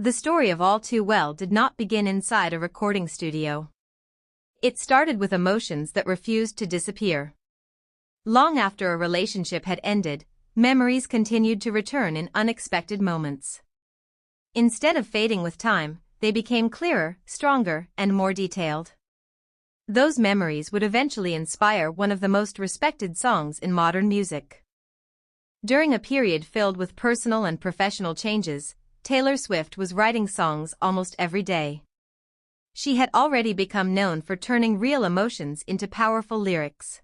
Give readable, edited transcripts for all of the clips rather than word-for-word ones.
The story of All Too Well did not begin inside a recording studio. It started with emotions that refused to disappear. Long after a relationship had ended, memories continued to return in unexpected moments. Instead of fading with time, they became clearer, stronger, and more detailed. Those memories would eventually inspire one of the most respected songs in modern music. During a period filled with personal and professional changes, Taylor Swift was writing songs almost every day. She had already become known for turning real emotions into powerful lyrics.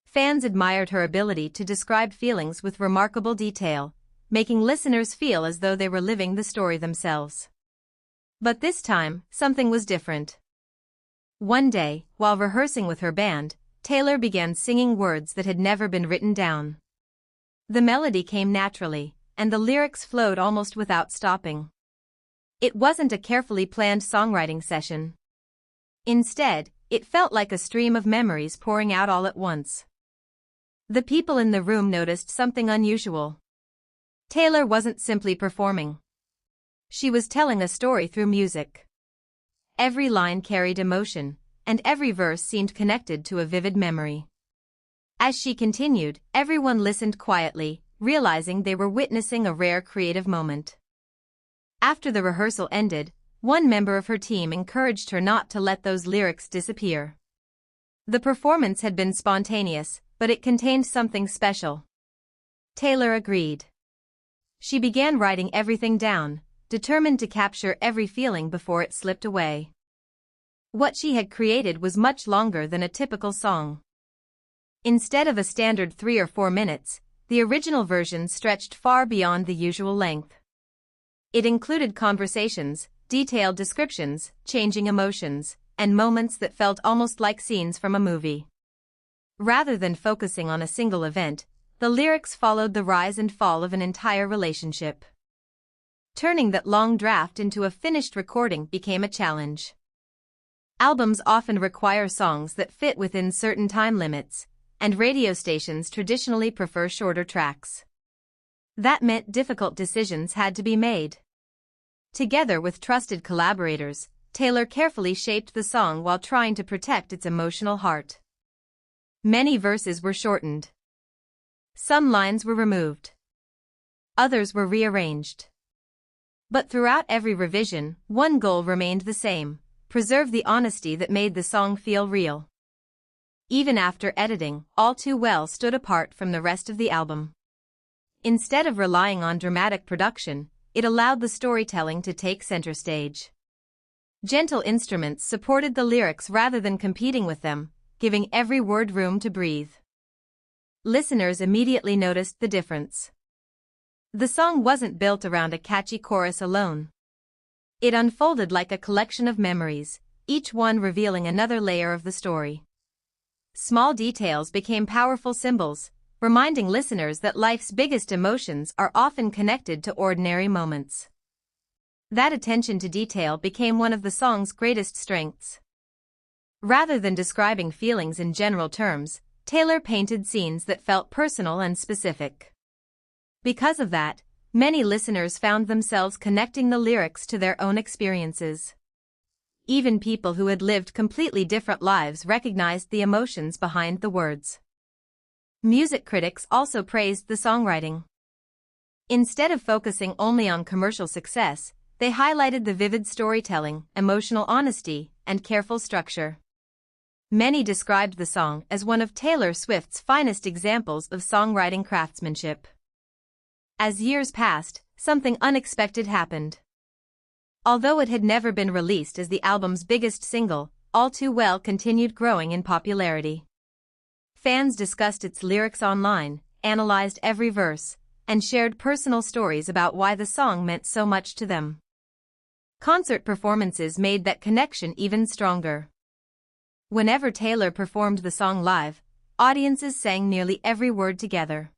Fans admired her ability to describe feelings with remarkable detail, making listeners feel as though they were living the story themselves. But this time, something was different. One day, while rehearsing with her band, Taylor began singing words that had never been written down. The melody came naturally, and the lyrics flowed almost without stopping. It wasn't a carefully planned songwriting session. Instead, it felt like a stream of memories pouring out all at once. The people in the room noticed something unusual. Taylor wasn't simply performing. She was telling a story through music. Every line carried emotion, and every verse seemed connected to a vivid memory. As she continued, everyone listened quietly, realizing they were witnessing a rare creative moment. After the rehearsal ended, one member of her team encouraged her not to let those lyrics disappear. The performance had been spontaneous, but it contained something special. Taylor agreed. She began writing everything down, determined to capture every feeling before it slipped away. What she had created was much longer than a typical song. Instead of a standard 3 or 4 minutes, the original version stretched far beyond the usual length. It included conversations, detailed descriptions, changing emotions, and moments that felt almost like scenes from a movie. Rather than focusing on a single event, the lyrics followed the rise and fall of an entire relationship. Turning that long draft into a finished recording became a challenge. Albums often require songs that fit within certain time limits, and radio stations traditionally prefer shorter tracks. That meant difficult decisions had to be made. Together with trusted collaborators, Taylor carefully shaped the song while trying to protect its emotional heart. Many verses were shortened. Some lines were removed. Others were rearranged. But throughout every revision, one goal remained the same: preserve the honesty that made the song feel real. Even after editing, All Too Well stood apart from the rest of the album. Instead of relying on dramatic production, it allowed the storytelling to take center stage. Gentle instruments supported the lyrics rather than competing with them, giving every word room to breathe. Listeners immediately noticed the difference. The song wasn't built around a catchy chorus alone. It unfolded like a collection of memories, each one revealing another layer of the story. Small details became powerful symbols, reminding listeners that life's biggest emotions are often connected to ordinary moments. That attention to detail became one of the song's greatest strengths. Rather than describing feelings in general terms, Taylor painted scenes that felt personal and specific. Because of that, many listeners found themselves connecting the lyrics to their own experiences. Even people who had lived completely different lives recognized the emotions behind the words. Music critics also praised the songwriting. Instead of focusing only on commercial success, they highlighted the vivid storytelling, emotional honesty, and careful structure. Many described the song as one of Taylor Swift's finest examples of songwriting craftsmanship. As years passed, something unexpected happened. Although it had never been released as the album's biggest single, All Too Well continued growing in popularity. Fans discussed its lyrics online, analyzed every verse, and shared personal stories about why the song meant so much to them. Concert performances made that connection even stronger. Whenever Taylor performed the song live, audiences sang nearly every word together.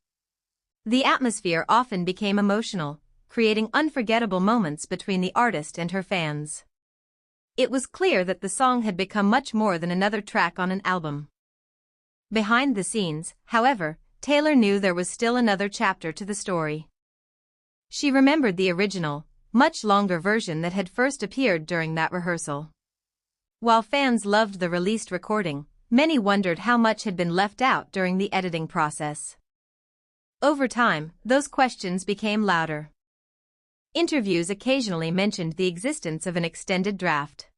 The atmosphere often became emotional, creating unforgettable moments between the artist and her fans. It was clear that the song had become much more than another track on an album. Behind the scenes, however, Taylor knew there was still another chapter to the story. She remembered the original, much longer version that had first appeared during that rehearsal. While fans loved the released recording, many wondered how much had been left out during the editing process. Over time, those questions became louder. Interviews occasionally mentioned the existence of an extended draft.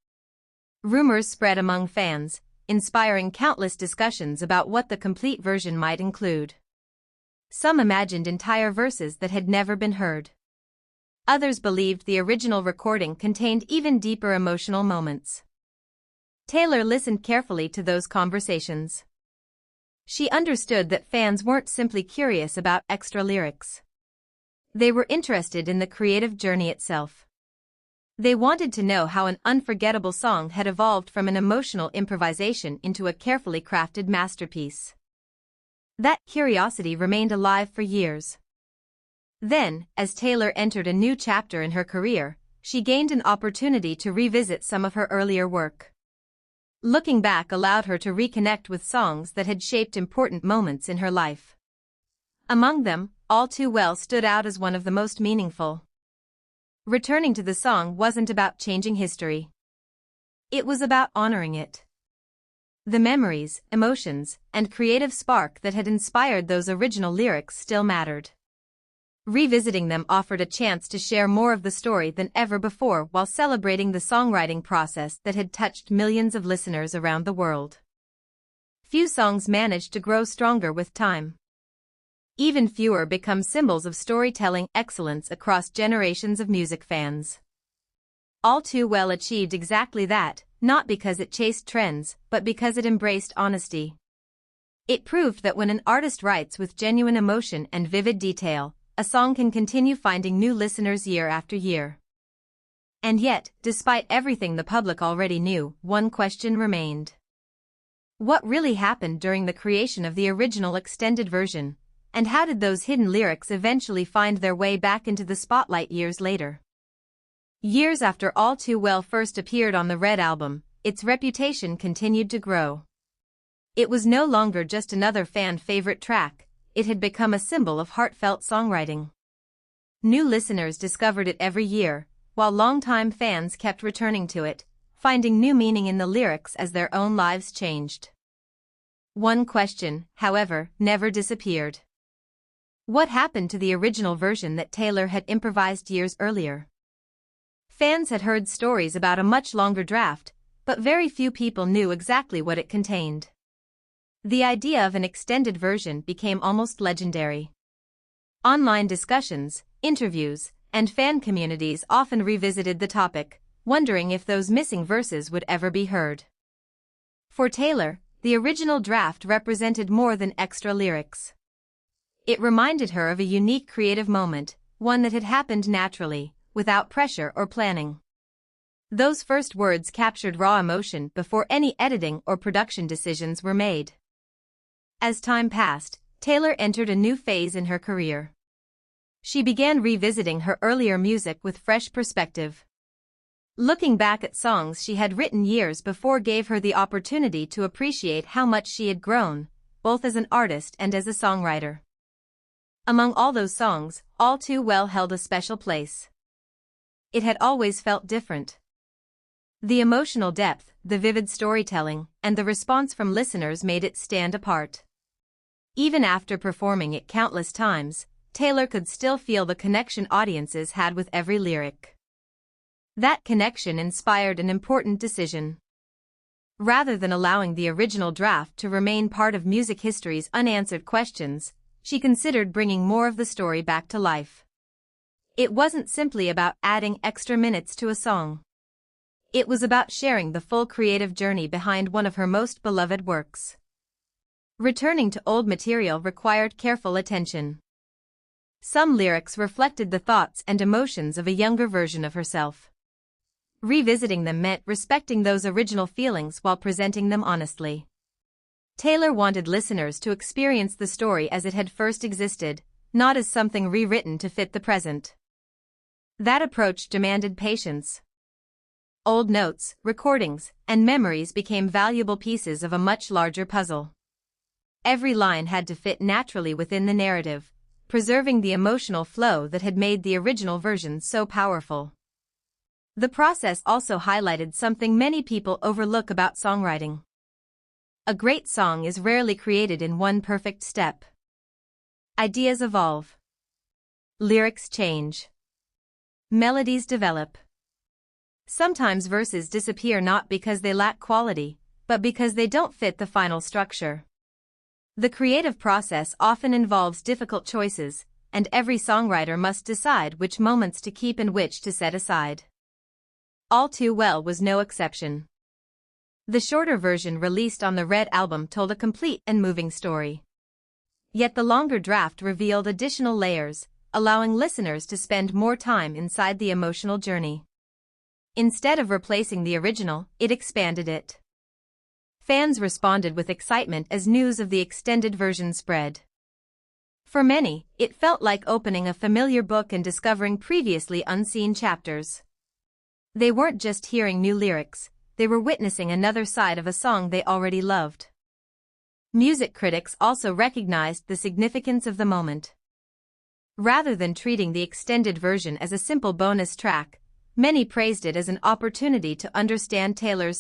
Rumors spread among fans, inspiring countless discussions about what the complete version might include. Some imagined entire verses that had never been heard. Others believed the original recording contained even deeper emotional moments. Taylor listened carefully to those conversations. She understood that fans weren't simply curious about extra lyrics. They were interested in the creative journey itself. They wanted to know how an unforgettable song had evolved from an emotional improvisation into a carefully crafted masterpiece. That curiosity remained alive for years. Then, as Taylor entered a new chapter in her career, she gained an opportunity to revisit some of her earlier work. Looking back allowed her to reconnect with songs that had shaped important moments in her life. Among them, All Too Well stood out as one of the most meaningful. Returning to the song wasn't about changing history. It was about honoring it. The memories, emotions, and creative spark that had inspired those original lyrics still mattered. Revisiting them offered a chance to share more of the story than ever before while celebrating the songwriting process that had touched millions of listeners around the world. Few songs managed to grow stronger with time. Even fewer become symbols of storytelling excellence across generations of music fans. All Too Well achieved exactly that, not because it chased trends, but because it embraced honesty. It proved that when an artist writes with genuine emotion and vivid detail, a song can continue finding new listeners year after year. And yet, despite everything the public already knew, one question remained. What really happened during the creation of the original extended version? And how did those hidden lyrics eventually find their way back into the spotlight years later? Years after All Too Well first appeared on the Red Album, its reputation continued to grow. It was no longer just another fan-favorite track, it had become a symbol of heartfelt songwriting. New listeners discovered it every year, while longtime fans kept returning to it, finding new meaning in the lyrics as their own lives changed. One question, however, never disappeared. What happened to the original version that Taylor had improvised years earlier? Fans had heard stories about a much longer draft, but very few people knew exactly what it contained. The idea of an extended version became almost legendary. Online discussions, interviews, and fan communities often revisited the topic, wondering if those missing verses would ever be heard. For Taylor, the original draft represented more than extra lyrics. It reminded her of a unique creative moment, one that had happened naturally, without pressure or planning. Those first words captured raw emotion before any editing or production decisions were made. As time passed, Taylor entered a new phase in her career. She began revisiting her earlier music with fresh perspective. Looking back at songs she had written years before gave her the opportunity to appreciate how much she had grown, both as an artist and as a songwriter. Among all those songs, All Too Well held a special place. It had always felt different. The emotional depth, the vivid storytelling, and the response from listeners made it stand apart. Even after performing it countless times, Taylor could still feel the connection audiences had with every lyric. That connection inspired an important decision. Rather than allowing the original draft to remain part of music history's unanswered questions, she considered bringing more of the story back to life. It wasn't simply about adding extra minutes to a song. It was about sharing the full creative journey behind one of her most beloved works. Returning to old material required careful attention. Some lyrics reflected the thoughts and emotions of a younger version of herself. Revisiting them meant respecting those original feelings while presenting them honestly. Taylor wanted listeners to experience the story as it had first existed, not as something rewritten to fit the present. That approach demanded patience. Old notes, recordings, and memories became valuable pieces of a much larger puzzle. Every line had to fit naturally within the narrative, preserving the emotional flow that had made the original version so powerful. The process also highlighted something many people overlook about songwriting. A great song is rarely created in one perfect step. Ideas evolve. Lyrics change. Melodies develop. Sometimes verses disappear not because they lack quality, but because they don't fit the final structure. The creative process often involves difficult choices, and every songwriter must decide which moments to keep and which to set aside. All Too Well was no exception. The shorter version released on the Red album told a complete and moving story. Yet the longer draft revealed additional layers, allowing listeners to spend more time inside the emotional journey. Instead of replacing the original, it expanded it. Fans responded with excitement as news of the extended version spread. For many, it felt like opening a familiar book and discovering previously unseen chapters. They weren't just hearing new lyrics, they were witnessing another side of a song they already loved. Music critics also recognized the significance of the moment. Rather than treating the extended version as a simple bonus track, many praised it as an opportunity to understand Taylor's